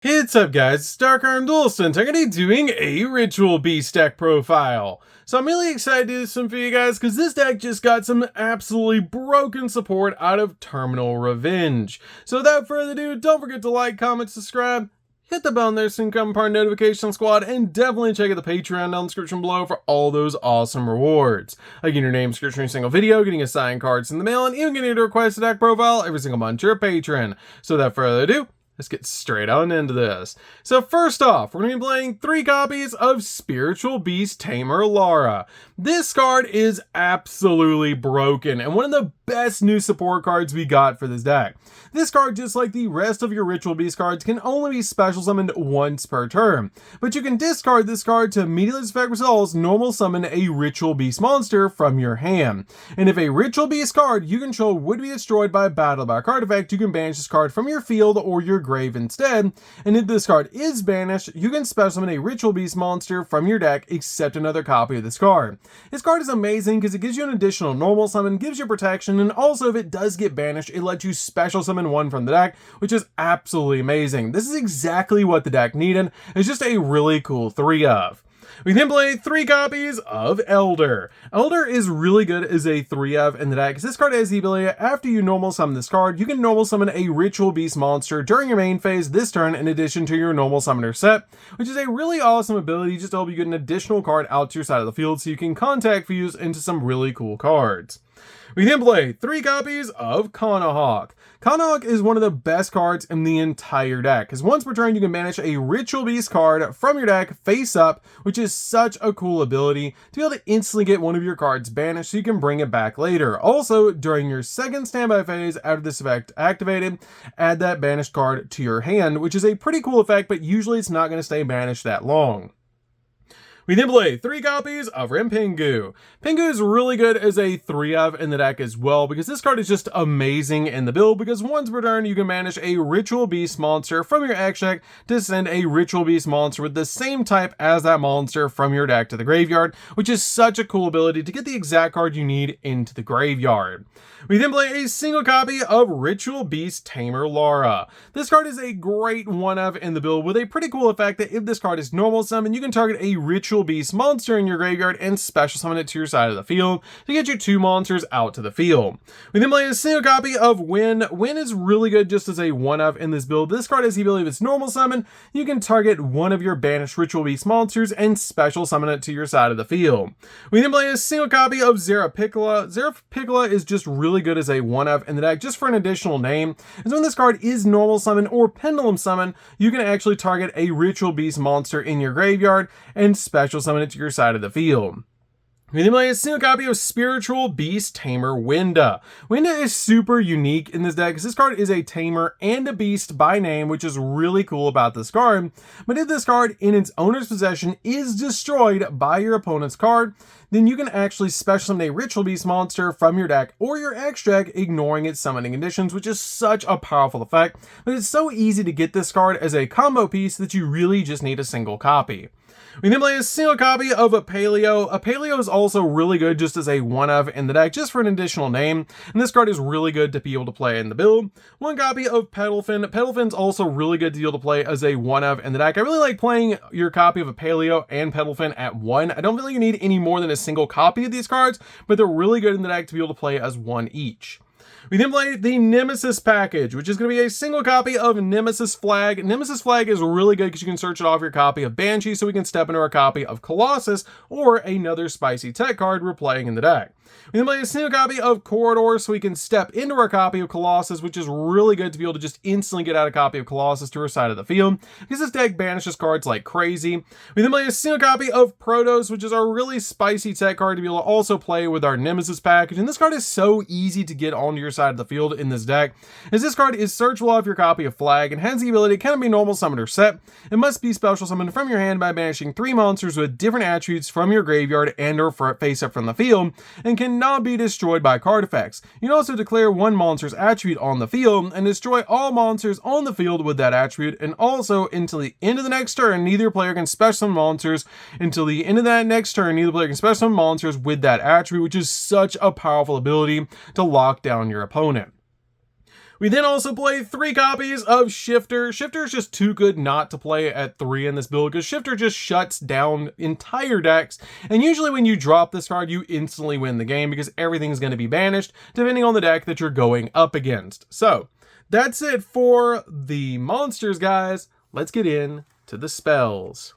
Hey, what's up guys, it's DarkArmedDuelist and I'm going to be doing a Ritual Beast deck profile. So I'm really excited to do this one for you guys because this deck just got some absolutely broken support out of Terminal Revenge. So without further ado, don't forget to like, comment, subscribe, hit the bell on there so you can become part of the notification squad, and definitely check out the Patreon down in the description below for all those awesome rewards. Like getting your name description in a single video, getting assigned cards in the mail, and even getting to request a deck profile every single month to your patron. So without further ado, let's get straight on into this. So first off, we're going to be playing 3 copies of Spiritual Beast Tamer Lara. This card is absolutely broken and one of the best new support cards we got for this deck. This card, just like the rest of your Ritual Beast cards, can only be special summoned once per turn, but you can discard this card to immediately effect results normal summon a Ritual Beast monster from your hand. And if a Ritual Beast card you control would be destroyed by a battle by a card effect, you can banish this card from your field or your grave instead. And if this card is banished, you can special summon a Ritual Beast monster from your deck except another copy of this card. This card is amazing because it gives you an additional normal summon, gives you protection, and also if it does get banished, it lets you special summon one from the deck, which is absolutely amazing. This is exactly what the deck needed. It's just a really cool 3 of. We then play 3 copies of Elder. Elder is really good as a 3 of in the deck because this card has the ability, after you normal summon this card, you can normal summon a Ritual Beast monster during your main phase this turn in addition to your normal summoner set, which is a really awesome ability just to help you get an additional card out to your side of the field so you can contact fuse into some really cool cards. We then play 3 copies of Kanahawk. Kanahawk is one of the best cards in the entire deck, because once per turn you can banish a Ritual Beast card from your deck face up, which is such a cool ability to be able to instantly get one of your cards banished so you can bring it back later. Also, during your second standby phase after this effect activated, add that banished card to your hand, which is a pretty cool effect, but usually it's not going to stay banished that long. We then play 3 copies of Pingu. Pingu is really good as a 3 of in the deck as well because this card is just amazing in the build because once per turn you can banish a Ritual Beast monster from your X deck to send a Ritual Beast monster with the same type as that monster from your deck to the graveyard, which is such a cool ability to get the exact card you need into the graveyard. We then play a single copy of Ritual Beast Tamer Lara. This card is a great 1 of in the build with a pretty cool effect that if this card is normal summon, you can target a Ritual Beast monster in your graveyard and special summon it to your side of the field to get your 2 monsters out to the field. We then play a single copy of Win. Win is really good just as a 1 of in this build. This card has the ability, if it's normal summon, you can target one of your banished Ritual Beast monsters and special summon it to your side of the field. We then play a single copy of Zerapicola. Zerapicola is just really good as a 1 of in the deck just for an additional name. And so when this card is normal summon or pendulum summon, you can actually target a Ritual Beast monster in your graveyard and special summon it to your side of the field. We then play a single copy of Spiritual Beast Tamer Winda. Winda is super unique in this deck because this card is a Tamer and a Beast by name, which is really cool about this card. But if this card in its owner's possession is destroyed by your opponent's card, then you can actually special summon a Ritual Beast monster from your deck or your X deck, ignoring its summoning conditions, which is such a powerful effect. But it's so easy to get this card as a combo piece that you really just need a single copy. We then play a single copy of a Paleo. A Paleo is also really good just as a 1 of in the deck, just for an additional name. And this card is really good to be able to play in the build. 1 copy of Petalfin. Petalfin's also really good to be able to play as a 1 of in the deck. I really like playing your copy of a Paleo and Petalfin at 1. I don't feel like you need any more than a single copy of these cards, but they're really good in the deck to be able to play as 1 each. We then play the Nemesis package, which is going to be a single copy of Nemesis Flag. Nemesis Flag is really good because you can search it off your copy of Banshee so we can step into our copy of Colossus or another spicy tech card we're playing in the deck. We then play a single copy of Corridor so we can step into our copy of Colossus, which is really good to be able to just instantly get out a copy of Colossus to our side of the field because this deck banishes cards like crazy. We then play a single copy of Protos, which is our really spicy tech card to be able to also play with our Nemesis package. And this card is so easy to get onto your side of the field in this deck, as this card is searchable off your copy of Flag and has the ability to kind of be normal summoned or set. It must be special summoned from your hand by banishing 3 monsters with different attributes from your graveyard and or face up from the field, and cannot be destroyed by card effects. You can also declare 1 monster's attribute on the field and destroy all monsters on the field with that attribute, and also until the end of the next turn, neither player can special summon monsters until the end of that next turn, neither player can special summon monsters with that attribute, which is such a powerful ability to lock down your opponent. We then also play 3 copies of Shifter. Shifter is just too good not to play at 3 in this build because Shifter just shuts down entire decks, and usually when you drop this card you instantly win the game because everything's going to be banished depending on the deck that you're going up against. So that's it for the monsters, guys. Let's get in to the spells.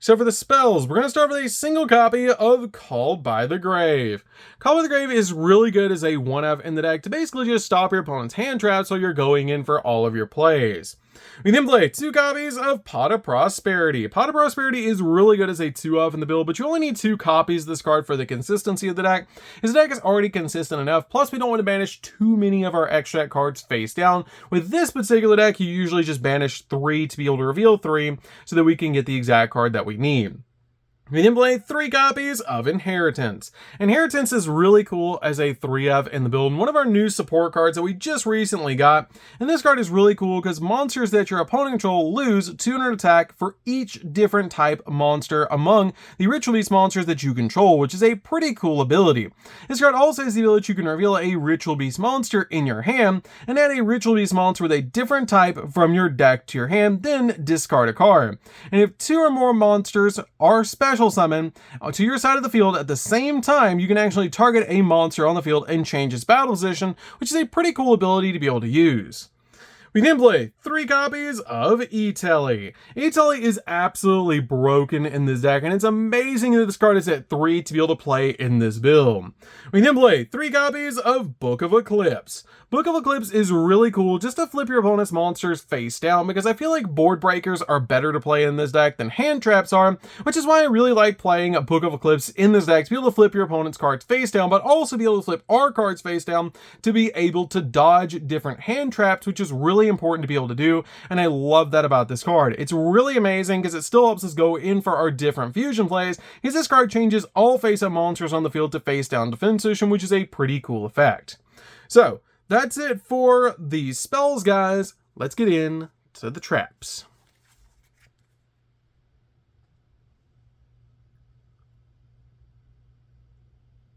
So for the spells, we're going to start with a single copy of Called by the Grave. Called by the Grave is really good as a 1-of in the deck to basically just stop your opponent's hand traps while you're going in for all of your plays. We then play 2 copies of Pot of Prosperity. Pot of Prosperity is really good as a 2-of in the build, but you only need 2 copies of this card for the consistency of the deck. His deck is already consistent enough, plus we don't want to banish too many of our extract cards face down. With this particular deck, you usually just banish 3 to be able to reveal 3 so that we can get the exact card that we need. We then play 3 copies of Inheritance. Inheritance is really cool as a 3-of in the build, and one of our new support cards that we just recently got. And this card is really cool because monsters that your opponent control lose 200 attack for each different type monster among the Ritual Beast monsters that you control, which is a pretty cool ability. This card also has the ability that you can reveal a Ritual Beast monster in your hand and add a Ritual Beast monster with a different type from your deck to your hand, then discard a card. And if 2 or more monsters are special summon to your side of the field at the same time, you can actually target a monster on the field and change its battle position, which is a pretty cool ability to be able to use. We then play 3 copies of E-Telly. E-Telly is absolutely broken in this deck, and it's amazing that this card is at 3 to be able to play in this build. We then play 3 copies of Book of Eclipse. Book of Eclipse is really cool just to flip your opponent's monsters face down, because I feel like board breakers are better to play in this deck than hand traps are, which is why I really like playing a Book of Eclipse in this deck, to be able to flip your opponent's cards face down, but also be able to flip our cards face down to be able to dodge different hand traps, which is really important to be able to do, and I love that about this card. It's really amazing because it still helps us go in for our different fusion plays, because this card changes all face-up monsters on the field to face-down defense position, which is a pretty cool effect. So that's it for the spells, guys. Let's get in to the traps.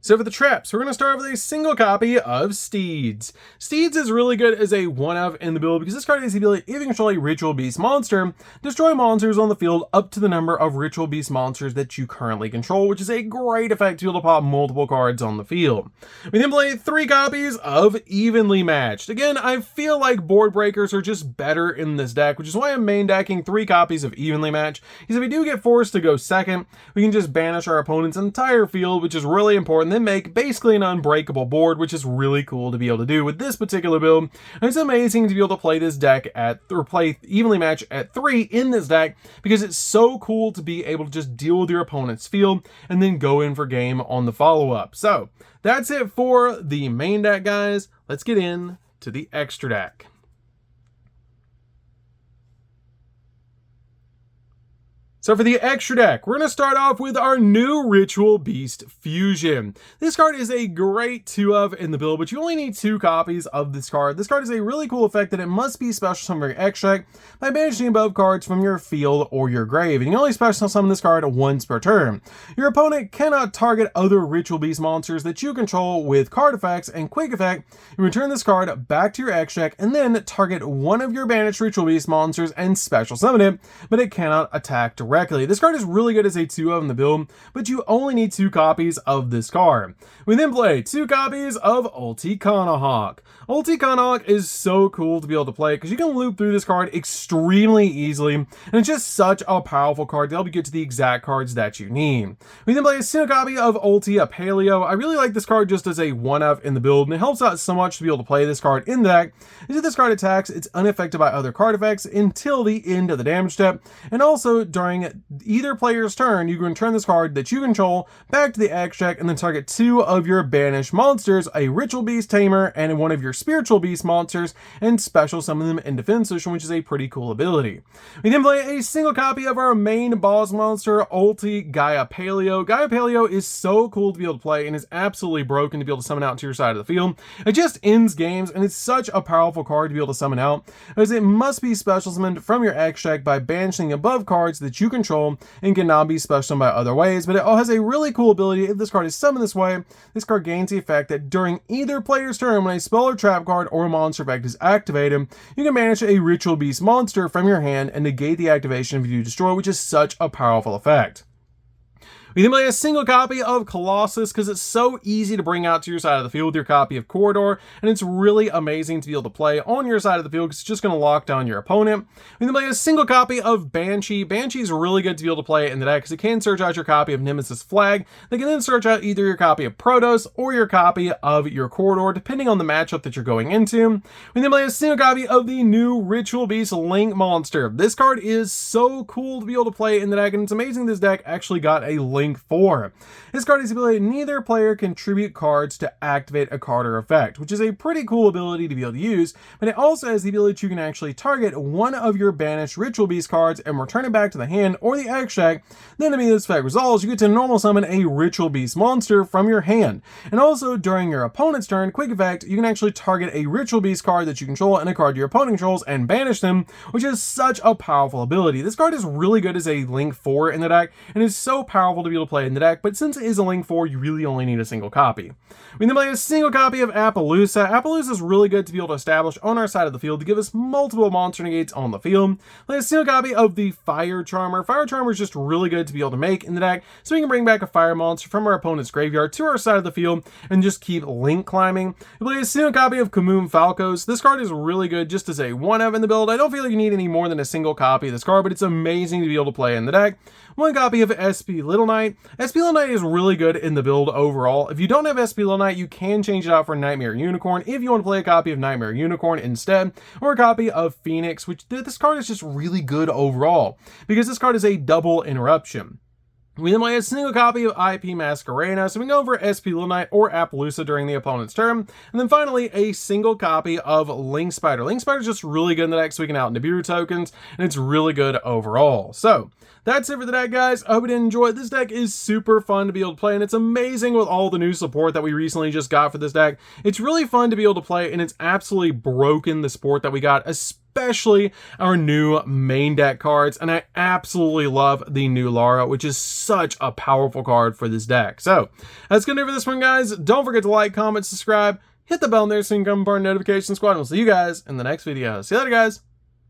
So for the traps, we're going to start with a single copy of Steeds. Steeds is really good as a 1-of in the build because this card has the ability, if you control a Ritual Beast monster, destroy monsters on the field up to the number of Ritual Beast monsters that you currently control, which is a great effect to be able to pop multiple cards on the field. We then play 3 copies of Evenly Matched. Again, I feel like board breakers are just better in this deck, which is why I'm main decking 3 copies of Evenly Matched, because if we do get forced to go second, we can just banish our opponent's entire field, which is really important, then make basically an unbreakable board, which is really cool to be able to do with this particular build. And it's amazing to be able to play this deck or play Evenly Matched at 3 in this deck, because it's so cool to be able to just deal with your opponent's field and then go in for game on the follow-up. So that's it for the main deck, guys. Let's get in to the extra deck. So for the extra deck, we're going to start off with our new Ritual Beast Fusion. This card is a great 2-of in the build, but you only need 2 copies of this card. This card is a really cool effect that it must be special summon your extract by banishing above cards from your field or your grave. And you can only special summon this card once per turn. Your opponent cannot target other Ritual Beast monsters that you control with card effects and quick effect. You return this card back to your extract and then target one of your banished Ritual Beast monsters and special summon it, but it cannot attack directly. This card is really good as a 2-of in the build, but you only need 2 copies of this card. We then play 2 copies of Ulticanahawk. Ulticanahawk is so cool to be able to play because you can loop through this card extremely easily, and it's just such a powerful card to help you get to the exact cards that you need. We then play a single copy of Paleo. I really like this card just as a 1-of in the build, and it helps out so much to be able to play this card in the deck. If this card attacks, it's unaffected by other card effects until the end of the damage step, and also during either player's turn, you can return this card that you control back to the extract and then target 2 of your banished monsters, a Ritual Beast Tamer and one of your Spiritual Beast monsters, and special summon them in defense position, which is a pretty cool ability. We then play a single copy of our main boss monster, Gaia Paleo. Gaia Paleo is so cool to be able to play and is absolutely broken to be able to summon out to your side of the field. It just ends games, and it's such a powerful card to be able to summon out, as it must be special summoned from your extract by banishing above cards that you control and cannot be special summoned by other ways, but it has a really cool ability. If this card is summoned this way, this card gains the effect that during either player's turn, when a spell or trap card or a monster effect is activated, you can banish a Ritual Beast monster from your hand and negate the activation if you destroy, which is such a powerful effect. We then play a single copy of Colossus because it's so easy to bring out to your side of the field with your copy of Corridor, and it's really amazing to be able to play on your side of the field because it's just going to lock down your opponent. We then play a single copy of Banshee. Banshee is really good to be able to play in the deck because it can search out your copy of Nemesis Flag. They can then search out either your copy of Protoss or your copy of your Corridor, depending on the matchup that you're going into. We then play a single copy of the new Ritual Beast Link monster. This card is so cool to be able to play in the deck, and it's amazing this deck actually got a Link 4. This card has the ability neither player contribute cards to activate a card or effect, which is a pretty cool ability to be able to use, but it also has the ability that you can actually target one of your banished Ritual Beast cards and return it back to the hand or the extract. Then, immediately this effect resolves, you get to normal summon a Ritual Beast monster from your hand. And also, during your opponent's turn, quick effect, you can actually target a Ritual Beast card that you control and a card your opponent controls and banish them, which is such a powerful ability. This card is really good as a Link 4 in the deck, and is so powerful to be able to play in the deck, but since it is a Link 4, you really only need a single copy. We then play a single copy of Appaloosa. Appaloosa is really good to be able to establish on our side of the field to give us multiple monster negates on the field. Play a single copy of the Fire Charmer. Fire Charmer is just really good to be able to make in the deck, so we can bring back a fire monster from our opponent's graveyard to our side of the field and just keep Link climbing. We play a single copy of Kamoon Falcos. This card is really good just as a 1-of in the build. I don't feel like you need any more than a single copy of this card, but it's amazing to be able to play in the deck. One copy of SP Little Knight. SP Little Knight is really good in the build overall. If you don't have SP Little Knight, you can change it out for Nightmare Unicorn if you want to play a copy of Nightmare Unicorn instead, or a copy of Phoenix, which this card is just really good overall because this card is a double interruption. We then play a single copy of IP Masquerena, so we can go for SP Little Knight or Appaloosa during the opponent's turn. And then finally, a single copy of Link Spider. Link Spider is just really good in the deck, so we can out Nibiru tokens, and it's really good overall. So, that's it for the deck, guys. I hope you did enjoy. This deck is super fun to be able to play, and it's amazing with all the new support that we recently just got for this deck. It's really fun to be able to play, and it's absolutely broken the support that we got, especially our new main deck cards, and I absolutely love the new Lara, which is such a powerful card for this deck. So, that's gonna do it for this one, guys. Don't forget to like, comment, subscribe, hit the bell in there so you can become part of the notification squad, and we'll see you guys in the next video. See you later, guys.